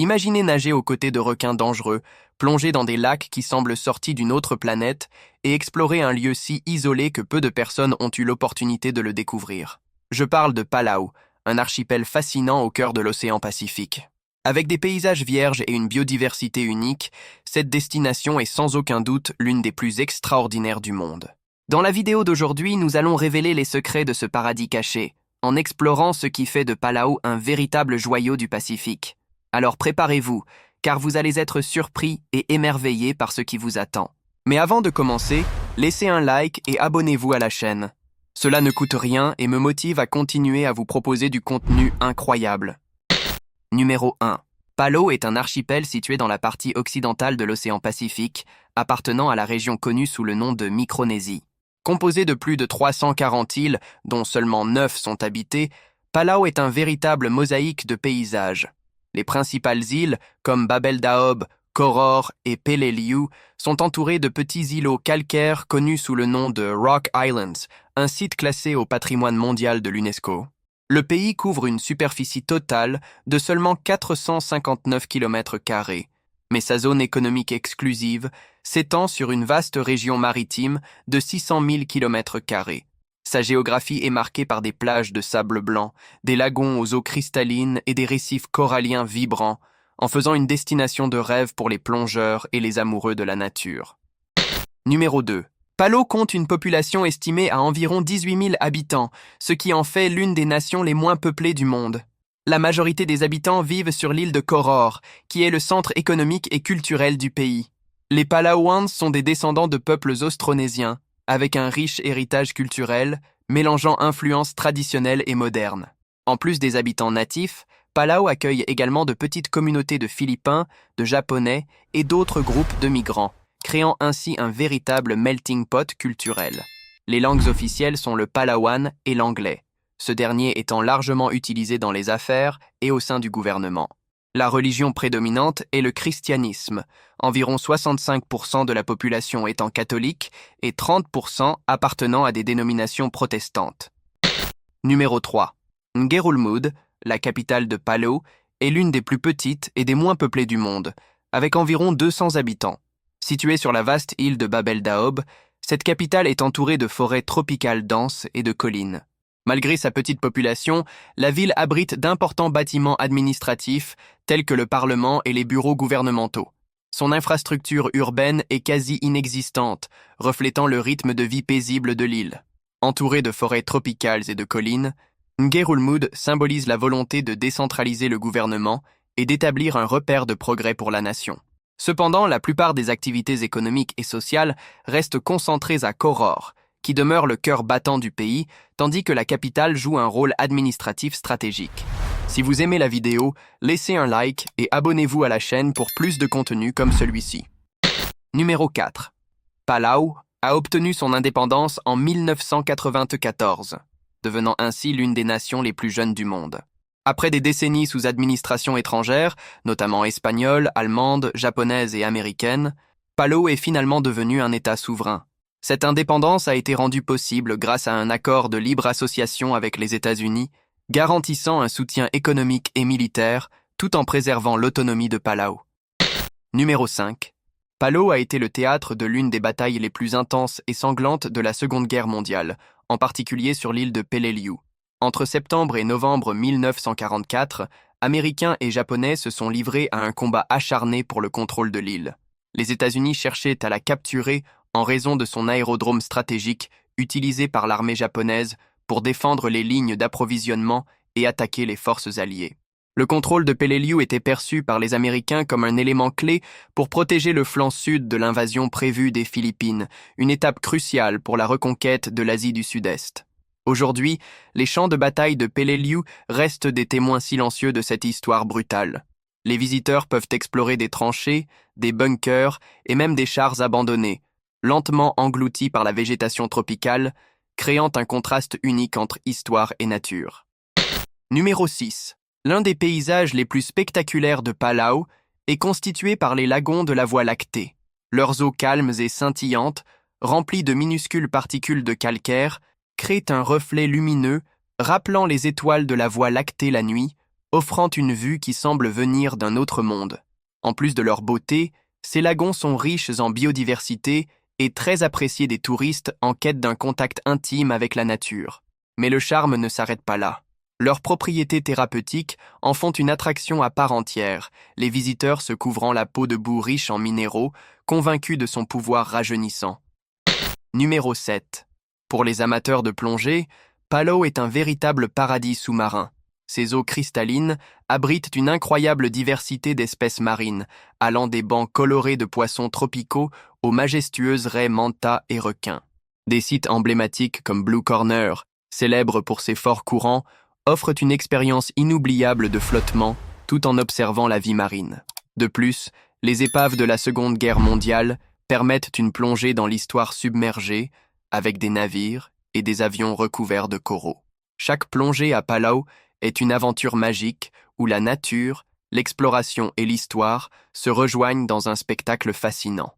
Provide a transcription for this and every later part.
Imaginez nager aux côtés de requins dangereux, plonger dans des lacs qui semblent sortis d'une autre planète et explorer un lieu si isolé que peu de personnes ont eu l'opportunité de le découvrir. Je parle de Palau, un archipel fascinant au cœur de l'océan Pacifique. Avec des paysages vierges et une biodiversité unique, cette destination est sans aucun doute l'une des plus extraordinaires du monde. Dans la vidéo d'aujourd'hui, nous allons révéler les secrets de ce paradis caché, en explorant ce qui fait de Palau un véritable joyau du Pacifique. Alors préparez-vous, car vous allez être surpris et émerveillés par ce qui vous attend. Mais avant de commencer, laissez un like et abonnez-vous à la chaîne. Cela ne coûte rien et me motive à continuer à vous proposer du contenu incroyable. Numéro 1. Palau est un archipel situé dans la partie occidentale de l'océan Pacifique, appartenant à la région connue sous le nom de Micronésie. Composé de plus de 340 îles, dont seulement 9 sont habitées, Palau est un véritable mosaïque de paysages. Les principales îles, comme Babel Daob, Koror et Peleliu, sont entourées de petits îlots calcaires connus sous le nom de Rock Islands, un site classé au patrimoine mondial de l'UNESCO. Le pays couvre une superficie totale de seulement 459 km², mais sa zone économique exclusive s'étend sur une vaste région maritime de 600 000 km². Sa géographie est marquée par des plages de sable blanc, des lagons aux eaux cristallines et des récifs coralliens vibrants, en faisant une destination de rêve pour les plongeurs et les amoureux de la nature. Numéro 2. Palau compte une population estimée à environ 18 000 habitants, ce qui en fait l'une des nations les moins peuplées du monde. La majorité des habitants vivent sur l'île de Koror, qui est le centre économique et culturel du pays. Les Palauans sont des descendants de peuples austronésiens, avec un riche héritage culturel, mélangeant influences traditionnelles et modernes. En plus des habitants natifs, Palau accueille également de petites communautés de Philippins, de Japonais et d'autres groupes de migrants, créant ainsi un véritable melting pot culturel. Les langues officielles sont le palauan et l'anglais, ce dernier étant largement utilisé dans les affaires et au sein du gouvernement. La religion prédominante est le christianisme, environ 65% de la population étant catholique et 30% appartenant à des dénominations protestantes. Numéro 3. Ngerulmud, la capitale de Palau, est l'une des plus petites et des moins peuplées du monde, avec environ 200 habitants. Située sur la vaste île de Babel Daob, cette capitale est entourée de forêts tropicales denses et de collines. Malgré sa petite population, la ville abrite d'importants bâtiments administratifs tels que le Parlement et les bureaux gouvernementaux. Son infrastructure urbaine est quasi inexistante, reflétant le rythme de vie paisible de l'île. Entourée de forêts tropicales et de collines, Ngerulmud symbolise la volonté de décentraliser le gouvernement et d'établir un repère de progrès pour la nation. Cependant, la plupart des activités économiques et sociales restent concentrées à Koror, qui demeure le cœur battant du pays, tandis que la capitale joue un rôle administratif stratégique. Si vous aimez la vidéo, laissez un like et abonnez-vous à la chaîne pour plus de contenu comme celui-ci. Numéro 4. Palau a obtenu son indépendance en 1994, devenant ainsi l'une des nations les plus jeunes du monde. Après des décennies sous administration étrangère, notamment espagnole, allemande, japonaise et américaine, Palau est finalement devenu un État souverain. Cette indépendance a été rendue possible grâce à un accord de libre association avec les États-Unis, garantissant un soutien économique et militaire, tout en préservant l'autonomie de Palau. Numéro 5. Palau a été le théâtre de l'une des batailles les plus intenses et sanglantes de la Seconde Guerre mondiale, en particulier sur l'île de Peleliu. Entre septembre et novembre 1944, Américains et Japonais se sont livrés à un combat acharné pour le contrôle de l'île. Les États-Unis cherchaient à la capturer en raison de son aérodrome stratégique utilisé par l'armée japonaise pour défendre les lignes d'approvisionnement et attaquer les forces alliées. Le contrôle de Peleliu était perçu par les Américains comme un élément clé pour protéger le flanc sud de l'invasion prévue des Philippines, une étape cruciale pour la reconquête de l'Asie du Sud-Est. Aujourd'hui, les champs de bataille de Peleliu restent des témoins silencieux de cette histoire brutale. Les visiteurs peuvent explorer des tranchées, des bunkers et même des chars abandonnés, lentement engloutis par la végétation tropicale, créant un contraste unique entre histoire et nature. Numéro 6. L'un des paysages les plus spectaculaires de Palau est constitué par les lagons de la Voie lactée. Leurs eaux calmes et scintillantes, remplies de minuscules particules de calcaire, créent un reflet lumineux rappelant les étoiles de la Voie lactée la nuit, offrant une vue qui semble venir d'un autre monde. En plus de leur beauté, ces lagons sont riches en biodiversité et très appréciés des touristes en quête d'un contact intime avec la nature. Mais le charme ne s'arrête pas là. Leurs propriétés thérapeutiques en font une attraction à part entière, les visiteurs se couvrant la peau de boue riche en minéraux, convaincus de son pouvoir rajeunissant. Numéro 7. Pour les amateurs de plongée, Palau est un véritable paradis sous-marin. Ses eaux cristallines abritent une incroyable diversité d'espèces marines, allant des bancs colorés de poissons tropicaux aux majestueuses raies manta et requins. Des sites emblématiques comme Blue Corner, célèbres pour ses forts courants, offrent une expérience inoubliable de flottement tout en observant la vie marine. De plus, les épaves de la Seconde Guerre mondiale permettent une plongée dans l'histoire submergée avec des navires et des avions recouverts de coraux. Chaque plongée à Palau est une aventure magique où la nature, l'exploration et l'histoire se rejoignent dans un spectacle fascinant.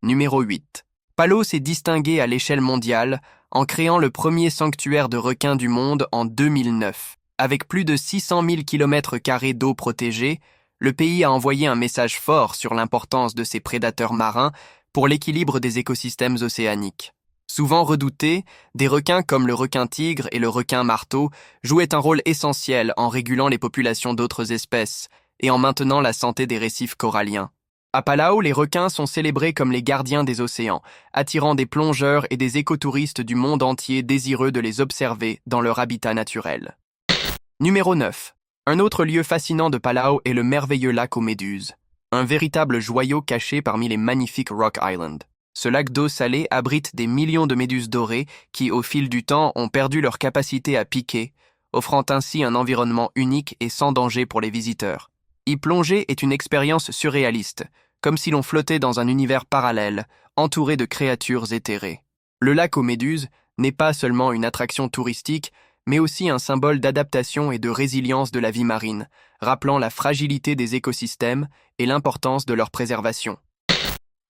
Numéro 8. Palau s'est distingué à l'échelle mondiale en créant le premier sanctuaire de requins du monde en 2009. Avec plus de 600 000 km² d'eau protégée, le pays a envoyé un message fort sur l'importance de ces prédateurs marins pour l'équilibre des écosystèmes océaniques. Souvent redoutés, des requins comme le requin-tigre et le requin-marteau jouaient un rôle essentiel en régulant les populations d'autres espèces et en maintenant la santé des récifs coralliens. À Palau, les requins sont célébrés comme les gardiens des océans, attirant des plongeurs et des écotouristes du monde entier désireux de les observer dans leur habitat naturel. Numéro 9. Un autre lieu fascinant de Palau est le merveilleux lac aux méduses, un véritable joyau caché parmi les magnifiques Rock Island. Ce lac d'eau salée abrite des millions de méduses dorées qui, au fil du temps, ont perdu leur capacité à piquer, offrant ainsi un environnement unique et sans danger pour les visiteurs. Y plonger est une expérience surréaliste, comme si l'on flottait dans un univers parallèle, entouré de créatures éthérées. Le lac aux méduses n'est pas seulement une attraction touristique, mais aussi un symbole d'adaptation et de résilience de la vie marine, rappelant la fragilité des écosystèmes et l'importance de leur préservation.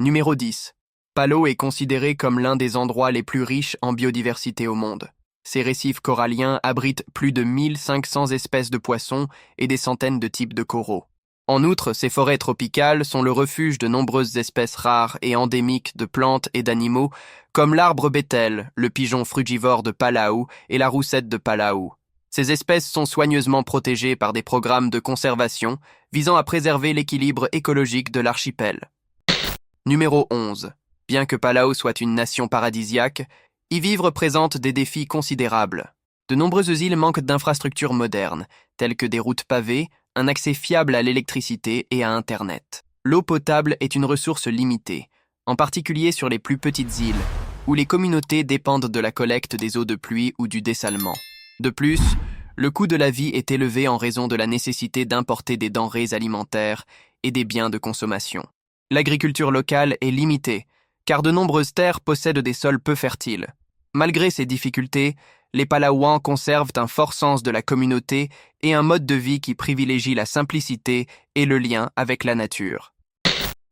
Numéro 10. Palau est considéré comme l'un des endroits les plus riches en biodiversité au monde. Ses récifs coralliens abritent plus de 1500 espèces de poissons et des centaines de types de coraux. En outre, ces forêts tropicales sont le refuge de nombreuses espèces rares et endémiques de plantes et d'animaux, comme l'arbre bétel, le pigeon frugivore de Palau et la roussette de Palau. Ces espèces sont soigneusement protégées par des programmes de conservation visant à préserver l'équilibre écologique de l'archipel. Numéro 11. Bien que Palau soit une nation paradisiaque, y vivre présente des défis considérables. De nombreuses îles manquent d'infrastructures modernes, telles que des routes pavées, un accès fiable à l'électricité et à Internet. L'eau potable est une ressource limitée, en particulier sur les plus petites îles, où les communautés dépendent de la collecte des eaux de pluie ou du dessalement. De plus, le coût de la vie est élevé en raison de la nécessité d'importer des denrées alimentaires et des biens de consommation. L'agriculture locale est limitée, car de nombreuses terres possèdent des sols peu fertiles. Malgré ces difficultés, les Palauans conservent un fort sens de la communauté et un mode de vie qui privilégie la simplicité et le lien avec la nature.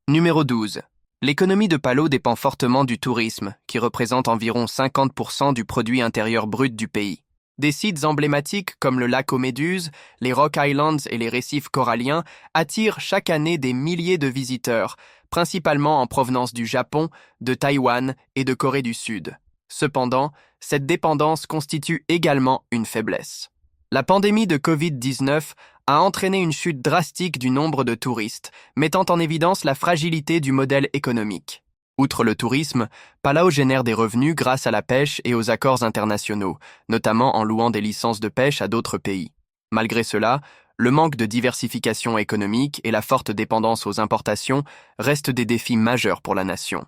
Numéro 12. L'économie de Palau dépend fortement du tourisme, qui représente environ 50% du produit intérieur brut du pays. Des sites emblématiques comme le lac aux méduses, les Rock Islands et les récifs coralliens attirent chaque année des milliers de visiteurs, principalement en provenance du Japon, de Taïwan et de Corée du Sud. Cependant, cette dépendance constitue également une faiblesse. La pandémie de Covid-19 a entraîné une chute drastique du nombre de touristes, mettant en évidence la fragilité du modèle économique. Outre le tourisme, Palau génère des revenus grâce à la pêche et aux accords internationaux, notamment en louant des licences de pêche à d'autres pays. Malgré cela, le manque de diversification économique et la forte dépendance aux importations restent des défis majeurs pour la nation.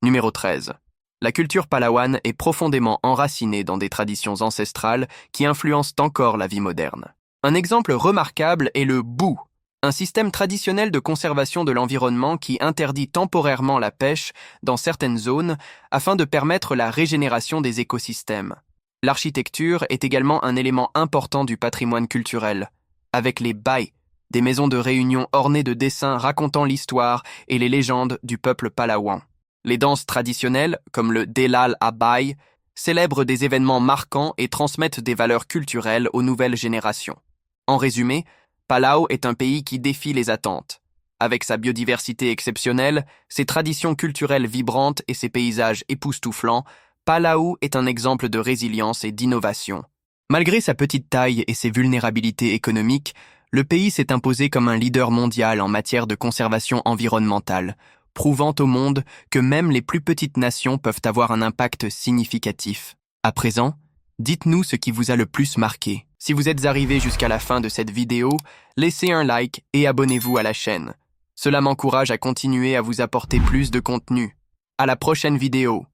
Numéro 13. La culture palawane est profondément enracinée dans des traditions ancestrales qui influencent encore la vie moderne. Un exemple remarquable est le bou, un système traditionnel de conservation de l'environnement qui interdit temporairement la pêche dans certaines zones afin de permettre la régénération des écosystèmes. L'architecture est également un élément important du patrimoine culturel, avec les bai, des maisons de réunion ornées de dessins racontant l'histoire et les légendes du peuple palawan. Les danses traditionnelles, comme le Delal à Bai, célèbrent des événements marquants et transmettent des valeurs culturelles aux nouvelles générations. En résumé, Palau est un pays qui défie les attentes. Avec sa biodiversité exceptionnelle, ses traditions culturelles vibrantes et ses paysages époustouflants, Palau est un exemple de résilience et d'innovation. Malgré sa petite taille et ses vulnérabilités économiques, le pays s'est imposé comme un leader mondial en matière de conservation environnementale, prouvant au monde que même les plus petites nations peuvent avoir un impact significatif. À présent, dites-nous ce qui vous a le plus marqué. Si vous êtes arrivé jusqu'à la fin de cette vidéo, laissez un like et abonnez-vous à la chaîne. Cela m'encourage à continuer à vous apporter plus de contenu. À la prochaine vidéo.